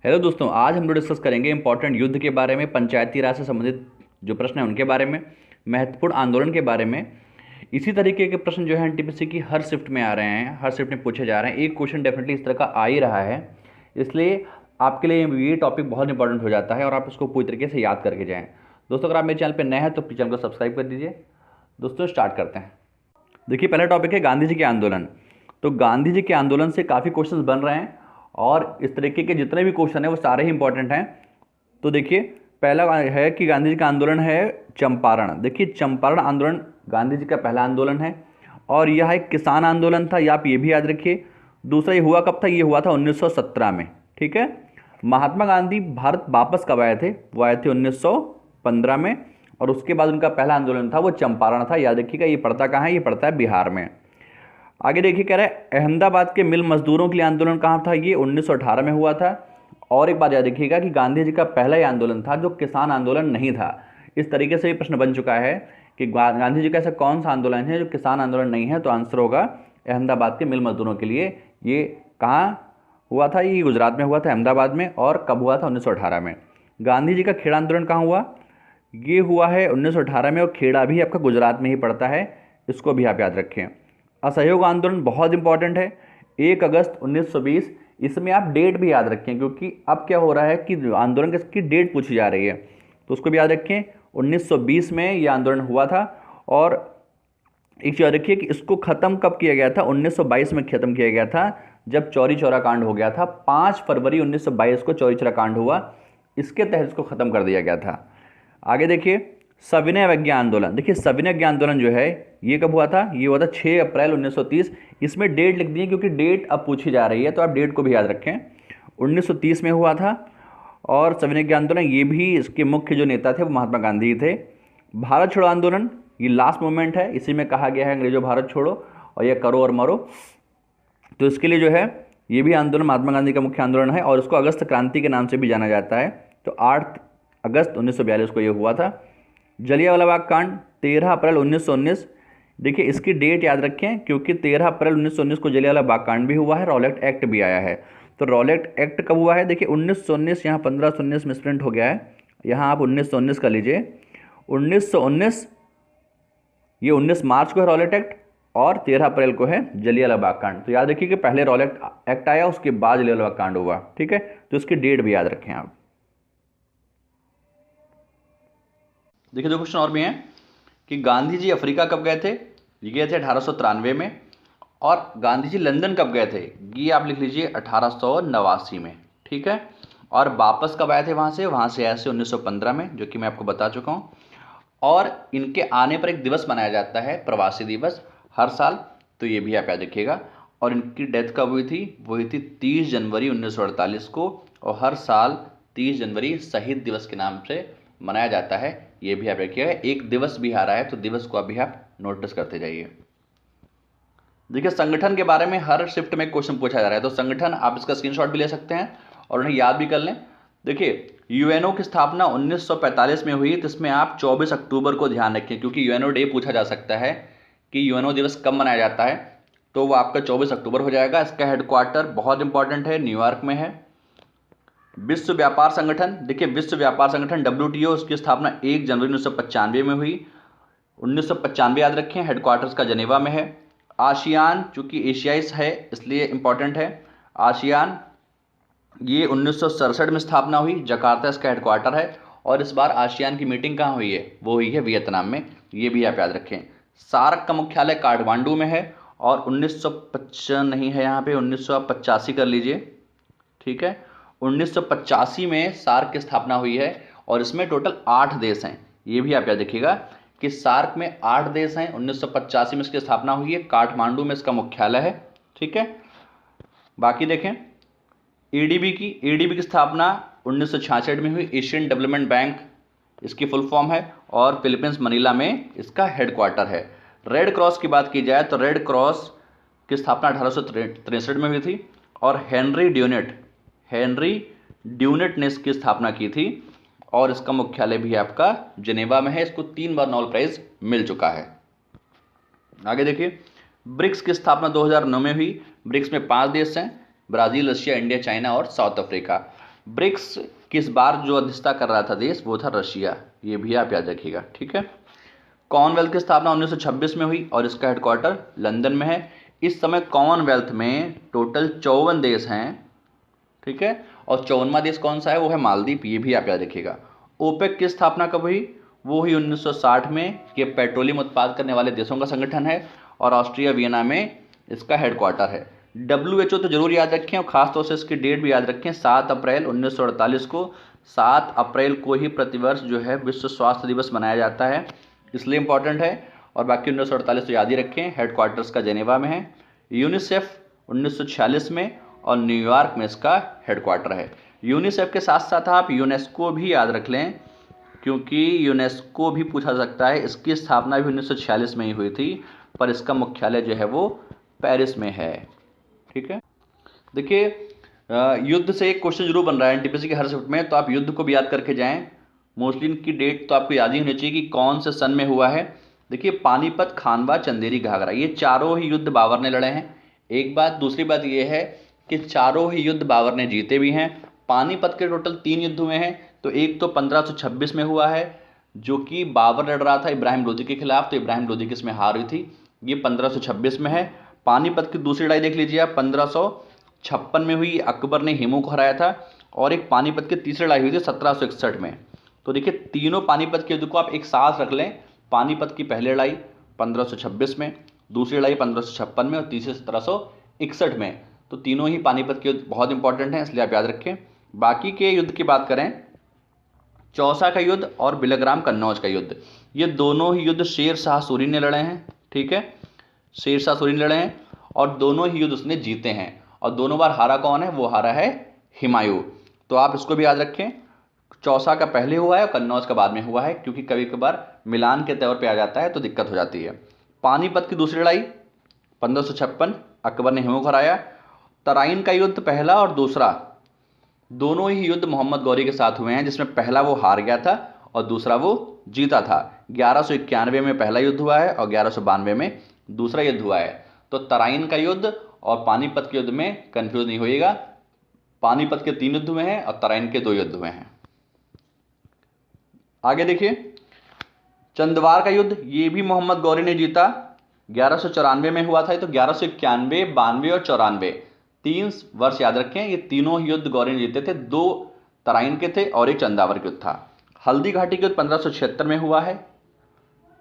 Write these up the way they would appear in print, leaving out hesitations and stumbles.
Hello दोस्तों, आज हम लोग डिस्कस करेंगे इंपॉर्टेंट युद्ध के बारे में, पंचायती राज से संबंधित जो प्रश्न हैं उनके बारे में, महत्वपूर्ण आंदोलन के बारे में। इसी तरीके के प्रश्न जो है एनटीपीसी की हर शिफ्ट में आ रहे हैं, हर शिफ्ट में पूछे जा रहे हैं। एक क्वेश्चन डेफिनेटली इस तरह का आ ही रहा है, इसलिए आपके लिए ये टॉपिक बहुत इंपॉर्टेंट हो जाता है और आप इसको पूरी तरीके से याद करके जाएँ। दोस्तों, अगर आप मेरे चैनल पर नए हैं तो चैनल को सब्सक्राइब कर दीजिए। दोस्तों, स्टार्ट करते हैं। देखिए, पहला टॉपिक है गांधी जी के आंदोलन। तो गांधी जी के आंदोलन से काफ़ी क्वेश्चंस बन रहे हैं और इस तरीके के जितने भी क्वेश्चन हैं वो सारे ही इंपॉर्टेंट हैं। तो देखिए, पहला है कि गांधी जी का आंदोलन है चंपारण। देखिए, चंपारण आंदोलन गांधी जी का पहला आंदोलन है और यह एक किसान आंदोलन था, या आप ये भी याद रखिए। दूसरा, ये हुआ कब था? ये हुआ था 1917 में। ठीक है। महात्मा गांधी भारत वापस कब आए थे? वो आए थे 1915 में, और उसके बाद उनका पहला आंदोलन था वो चंपारण था। याद रखिएगा, ये पड़ता कहाँ है? ये पड़ता है बिहार में। आगे देखिए, कह रहा है अहमदाबाद के मिल मजदूरों के लिए आंदोलन कहाँ था? ये 1918 में हुआ था। और एक बात याद रखिएगा कि गांधी जी का पहला ही आंदोलन था जो किसान आंदोलन नहीं था। इस तरीके से ये प्रश्न बन चुका है कि गांधी जी का ऐसा कौन सा आंदोलन है जो किसान आंदोलन नहीं है? तो आंसर होगा अहमदाबाद के मिल मजदूरों के लिए। ये कहाँ हुआ था? ये गुजरात में हुआ था, अहमदाबाद में। और कब हुआ था? 1918 में। गांधी जी का खेड़ा आंदोलन कहाँ हुआ? ये हुआ है 1918 में, और खेड़ा भी आपका गुजरात में ही पड़ता है। इसको भी आप याद रखें। असहयोग आंदोलन बहुत इंपॉर्टेंट है, 1 अगस्त 1920। इसमें आप डेट भी याद रखें, क्योंकि अब क्या हो रहा है कि आंदोलन की डेट पूछी जा रही है, तो उसको भी याद रखें। 1920 में ये आंदोलन हुआ था। और एक चीज़ याद रखिए कि इसको ख़त्म कब किया गया था? 1922 में ख़त्म किया गया था, जब चौरी चौरा कांड हो गया था। 5 फरवरी 1922 को चौरी चौरा कांड हुआ, इसके तहत इसको ख़त्म कर दिया गया था। आगे देखिए, सविनय अवज्ञा आंदोलन। देखिए, सविनय अवज्ञा आंदोलन जो है ये कब हुआ था? ये हुआ था 6 अप्रैल 1930। इसमें डेट लिख दी है क्योंकि डेट अब पूछी जा रही है, तो आप डेट को भी याद रखें। 1930 में हुआ था। और सविनय अवज्ञा आंदोलन, ये भी इसके मुख्य जो नेता थे वो महात्मा गांधी थे। भारत छोड़ो आंदोलन, ये लास्ट मोमेंट है, इसी में कहा गया है अंग्रेजों भारत छोड़ो और ये करो और मरो। तो इसके लिए जो है ये भी आंदोलन महात्मा गांधी का मुख्य आंदोलन है, और इसको अगस्त क्रांति के नाम से भी जाना जाता है। तो 8 अगस्त 1942 को ये हुआ था। जलियांवाला बाग कांड 13 अप्रैल 1919। देखिए, इसकी डेट याद रखें क्योंकि 13 अप्रैल 1919 को जलियांवाला बाग कांड भी हुआ है, रॉलेट एक्ट भी आया है। तो रॉलेट एक्ट कब हुआ है? देखिए, 1919, यहाँ 1519 मिसप्रिंट हो गया है, यहाँ आप 1919 कर लीजिए। 1919, ये 19 मार्च को है रॉलेट एक्ट, और 13 अप्रैल को है जलियांवाला बाग कांड। तो याद रखिए कि पहले रॉलेट एक्ट आया, उसके बाद जलियांवाला बाग कांड हुआ। ठीक है, तो इसकी डेट भी याद रखें आप। देखिए, 2 क्वेश्चन और भी हैं कि गांधी जी अफ्रीका कब गए थे? ये गए थे 1893 में। और गांधी जी लंदन कब गए थे? ये आप लिख लीजिए 1889 में। ठीक है। और वापस कब आए थे वहाँ से? वहाँ से आए थे 1915 में, जो कि मैं आपको बता चुका हूँ। और इनके आने पर एक दिवस मनाया जाता है, प्रवासी दिवस, हर साल। तो ये भी आप याद रखिएगा। और इनकी डेथ कब हुई थी? वो हुई थी 30 जनवरी 1948 को। और हर साल 30 जनवरी शहीद दिवस के नाम से मनाया जाता है। ये भी आप रखिएगा। एक दिवस भी आ रहा है, तो दिवस को अभी आप नोटिस करते जाइए। देखिए, संगठन के बारे में हर शिफ्ट में क्वेश्चन पूछा जा रहा है, तो संगठन आप इसका स्क्रीनशॉट भी ले सकते हैं और उन्हें याद भी कर लें। देखिए, यूएनओ की स्थापना 1945 में हुई, तो इसमें आप 24 अक्टूबर को ध्यान रखें, क्योंकि यूएनओ डे पूछा जा सकता है कि यूएनओ दिवस कब मनाया जाता है, तो वो आपका 24 अक्टूबर हो जाएगा। इसका हेडक्वार्टर बहुत इंपॉर्टेंट है, न्यूयॉर्क में है। विश्व व्यापार संगठन, देखिए विश्व व्यापार संगठन WTO, उसकी स्थापना 1 जनवरी 1995 में हुई। 1995 याद रखें, हेडक्वार्टर्स का जनेवा में है। आसियान, चूंकि एशियाई है इसलिए इंपॉर्टेंट है। आसियान, ये 1967 में स्थापना हुई, जकार्ता इसका हेडक्वार्टर है। और इस बार आसियान की मीटिंग कहाँ हुई है? वो हुई है वियतनाम में। ये भी आप याद रखें। सार्क का मुख्यालय काठमांडू में है, और 1955 नहीं है यहाँ पे, 1985 कर लीजिए। ठीक है, 1985 में सार्क की स्थापना हुई है, और इसमें टोटल 8 देश हैं। ये भी आप याद रखिएगा कि सार्क में 8 देश हैं। 1985 में इसकी स्थापना हुई है, काठमांडू में इसका मुख्यालय है। ठीक है। बाकी देखें, एडीबी की स्थापना 1966 में हुई, एशियन डेवलपमेंट बैंक इसकी फुल फॉर्म है, और फिलीपींस मनीला में इसका हेडक्वार्टर है। रेड क्रॉस की बात की जाए तो रेड क्रॉस की स्थापना 1863 में हुई थी, और हेनरी ड्यूनेट ने इसकी स्थापना की थी, और इसका मुख्यालय भी आपका जिनेवा में है। इसको 3 बार नोबेल प्राइज मिल चुका है। आगे देखिए, ब्रिक्स की स्थापना 2009 में हुई। ब्रिक्स में 5 देश हैं, ब्राज़ील, रशिया, इंडिया, चाइना और साउथ अफ्रीका। ब्रिक्स किस बार जो अध्यक्षता कर रहा था देश, वो था रशिया, ये भी आप याद रखिएगा, ठीक है। कॉमनवेल्थ की स्थापना 1926 में हुई और इसका हेडक्वार्टर लंदन में है। इस समय कॉमनवेल्थ में टोटल 54 देश हैं, ठीक है, और 54वां देश कौन सा है, वो है मालदीव, ये भी आप याद रखिएगा। ओपेक की स्थापना कब हुई, वो हुई 1960 में। ये पेट्रोलियम उत्पाद करने वाले देशों का संगठन है और ऑस्ट्रिया वियना में इसका हेडक्वार्टर है। WHO तो जरूर याद रखें और खासतौर से इसकी डेट भी याद रखें, 7 अप्रैल 1948 को। 7 अप्रैल को ही प्रतिवर्ष जो है विश्व स्वास्थ्य दिवस मनाया जाता है, इसलिए इंपॉर्टेंट है। और बाकी 1948 तो याद ही रखें, हेडक्वार्टर्स का जेनेवा में है। यूनिसेफ 1946 में और न्यूयॉर्क में इसका हेडक्वार्टर है। यूनिसेफ के साथ साथ आप यूनेस्को भी याद रख लें, क्योंकि यूनेस्को भी पूछा सकता है। इसकी स्थापना भी 1946 में ही हुई थी, पर इसका मुख्यालय जो है वो पेरिस में है, ठीक है। देखिए युद्ध से एक क्वेश्चन जरूर बन रहा है एनटीपीसी के हर शिफ्ट में, तो आप युद्ध को भी याद करके जाएं। मोस्टली इनकी डेट तो आपको याद ही होनी चाहिए कि कौन से सन में हुआ है। देखिए पानीपत, खानवा, चंदेरी, घाघरा, ये चारों ही युद्ध बाबर ने लड़े हैं, एक बात। दूसरी बात ये है कि चारों ही युद्ध बाबर ने जीते भी हैं। पानीपत के टोटल 3 युद्ध हुए हैं, तो एक तो 1526 में हुआ है जो कि बाबर लड़ रहा था इब्राहिम लोदी के खिलाफ, तो इब्राहिम लोदी की इसमें हार हुई थी, ये 1526 में है। पानीपत की दूसरी लड़ाई देख लीजिए आप, 1556 में हुई, अकबर ने हिमू को हराया था। और एक पानीपत की तीसरी लड़ाई हुई थी 1761 में। तो देखिए तीनों पानीपत के युद्ध को आप एक साथ रख लें। पानीपत की पहली लड़ाई 1526 में, दूसरी लड़ाई 1556 में और तीसरी 1761 में। तो तीनों ही पानीपत के युद्ध बहुत इंपॉर्टेंट हैं, इसलिए आप याद रखें। बाकी के युद्ध की बात करें, चौसा का युद्ध और बिलग्राम कन्नौज का युद्ध, ये दोनों ही युद्ध शेर शाह सूरी ने लड़े हैं, ठीक है, शेर शाह सूरी ने लड़े हैं और दोनों ही युद्ध उसने जीते हैं। और दोनों बार हारा कौन है, वो हारा है हुमायूं। तो आप इसको भी याद रखें, चौसा का पहले हुआ है और कन्नौज का बाद में हुआ है, क्योंकि कभी कभार मिलान के तौर पे आ जाता है तो दिक्कत हो जाती है। पानीपत की दूसरी लड़ाई 1556, अकबर ने हिमू को हराया। तराइन का युद्ध पहला और दूसरा दोनों ही युद्ध मोहम्मद गौरी के साथ हुए हैं, जिसमें पहला वो हार गया था और दूसरा वो जीता था। 1191 में पहला युद्ध हुआ है और 1192 में दूसरा युद्ध हुआ है। तो तराइन का युद्ध और पानीपत के युद्ध में कंफ्यूज नहीं होइएगा, पानीपत के 3 युद्ध हुए हैं और तराइन के 2 युद्ध हुए हैं। आगे देखिए, चंदवार का युद्ध, ये भी मोहम्मद गौरी ने जीता, 1194 में हुआ था। तो 1191, 92 और 94, 3 वर्ष याद रखें, ये तीनों युद्ध गौरी ने जीते थे। 2 तराइन के थे और एक चंदावर के युद्ध था। हल्दी घाटी के युद्ध 1576 में हुआ है।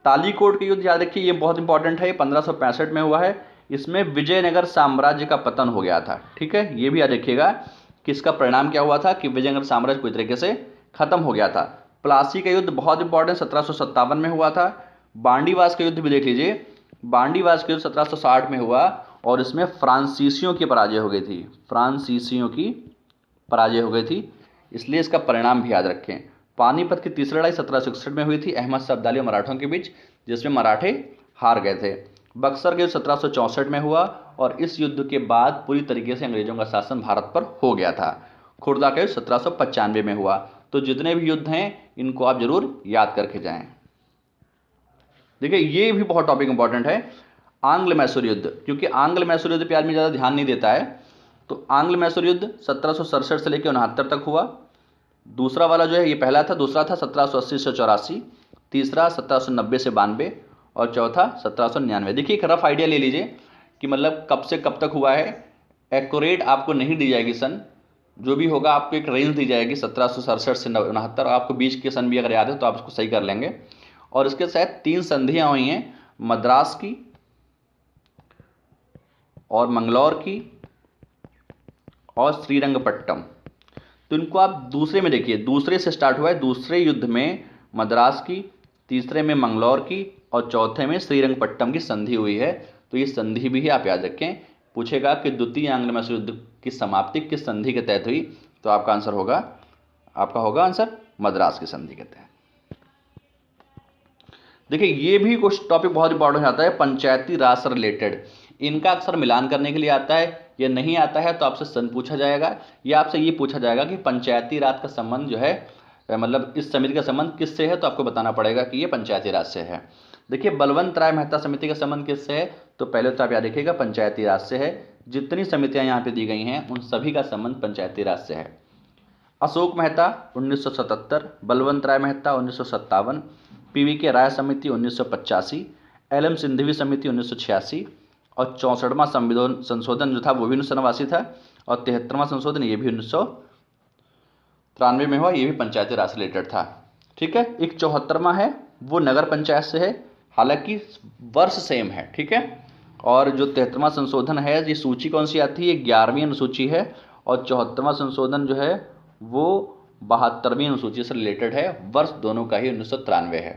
तालीकोट के युद्ध याद रखिए, ये बहुत इंपॉर्टेंट है, 1565 में हुआ है। इसमें विजयनगर साम्राज्य का पतन हो गया था, ठीक है, ये भी याद रखिएगा कि इसका परिणाम क्या हुआ था कि विजयनगर साम्राज्य पूरी तरीके से खत्म हो गया था। प्लासी का युद्ध बहुत इंपॉर्टेंट, 1757 में हुआ था। बांडीवास का युद्ध भी देख लीजिए, बांडीवास का युद्ध 1760 में हुआ और इसमें फ्रांसीसियों की पराजय हो गई थी, फ्रांसीसियों की पराजय हो गई थी, इसलिए इसका परिणाम भी याद रखें। पानीपत की तीसरी लड़ाई 1761 में हुई थी अहमद शाह अब्दाली और मराठों के बीच, जिसमें मराठे हार गए थे। बक्सर के युद्ध 1764 में हुआ और इस युद्ध के बाद पूरी तरीके से अंग्रेजों का शासन भारत पर हो गया था। खुर्दा का युद्ध 1795 में हुआ। तो जितने भी युद्ध हैं इनको आप जरूर याद करके जाएं। देखिए ये भी बहुत टॉपिक इंपॉर्टेंट है, आंग्ल मैसूर युद्ध, क्योंकि आंग्ल मैसूर युद्ध पे आदमी ज़्यादा ध्यान नहीं देता है। तो आंग्ल मैसूर युद्ध 1767 से लेकर 69 तक हुआ। दूसरा वाला जो है, ये पहला था, दूसरा था 1780 से 84, तीसरा 1790 से 92 और चौथा 1799। देखिए एक रफ आइडिया ले लीजिए कि मतलब कब से कब तक हुआ है। एक्यूरेट आपको नहीं दी जाएगी सन, जो भी होगा आपको एक रेंज दी जाएगी 1767 से 69। आपको बीच के सन भी अगर याद है तो आप इसको सही कर लेंगे। और इसके साथ 3 संधियां हुई हैं, मद्रास की और मंगलौर की और श्रीरंगपट्टम। तो इनको आप दूसरे में देखिए, दूसरे से स्टार्ट हुआ है, दूसरे युद्ध में मद्रास की, तीसरे में मंगलौर की और चौथे में श्रीरंगपट्टम की संधि हुई है। तो ये संधि भी आप याद रखें, पूछेगा कि द्वितीय आंग्ल मैसूर युद्ध की समाप्ति किस संधि के तहत हुई, तो आपका आंसर होगा, आपका होगा आंसर मद्रास की संधि के तहत। देखिए ये भी कुछ टॉपिक बहुत इंपॉर्टेंट आता है, पंचायती राज से रिलेटेड, इनका अक्सर मिलान करने के लिए आता है। ये नहीं आता है तो आपसे सन पूछा जाएगा या आपसे ये पूछा जाएगा कि पंचायती राज का संबंध जो है, मतलब इस समिति का संबंध किससे है, तो आपको बताना पड़ेगा कि ये पंचायती राज से है। देखिए बलवंत राय मेहता समिति का संबंध किससे है, तो पहले तो आप याद रखिएगा पंचायती राज से है। जितनी समितियां यहाँ पे दी गई हैं उन सभी का संबंध पंचायती राज से है। अशोक मेहता 1977, बलवंत राय मेहता 1957, पीवी के राय समिति 1985, एलएम सिंघवी समिति 1986 और 64वां संविधान संशोधन जो था वो भी 1989 था और 73वां संशोधन ये भी 1993 में हुआ, ये भी पंचायती राज से रिलेटेड था। ठीक है, एक 74वां है वो नगर पंचायत से है, हालांकि वर्ष सेम है। ठीक है, और जो 73वां संशोधन है, ये सूची कौन सी आती है, ये 11वीं अनुसूची है और 74वां संशोधन जो है वो 72वीं अनुसूची से रिलेटेड है। वर्ष दोनों का ही 1993 है।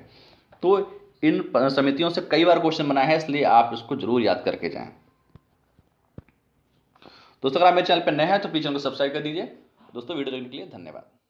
तो इन समितियों से कई बार क्वेश्चन बना है, इसलिए आप इसको जरूर याद करके जाएं। दोस्तों अगर आप मेरे चैनल पर नए हैं तो प्लीज चैनल को सब्सक्राइब कर दीजिए। दोस्तों वीडियो देखने के लिए धन्यवाद।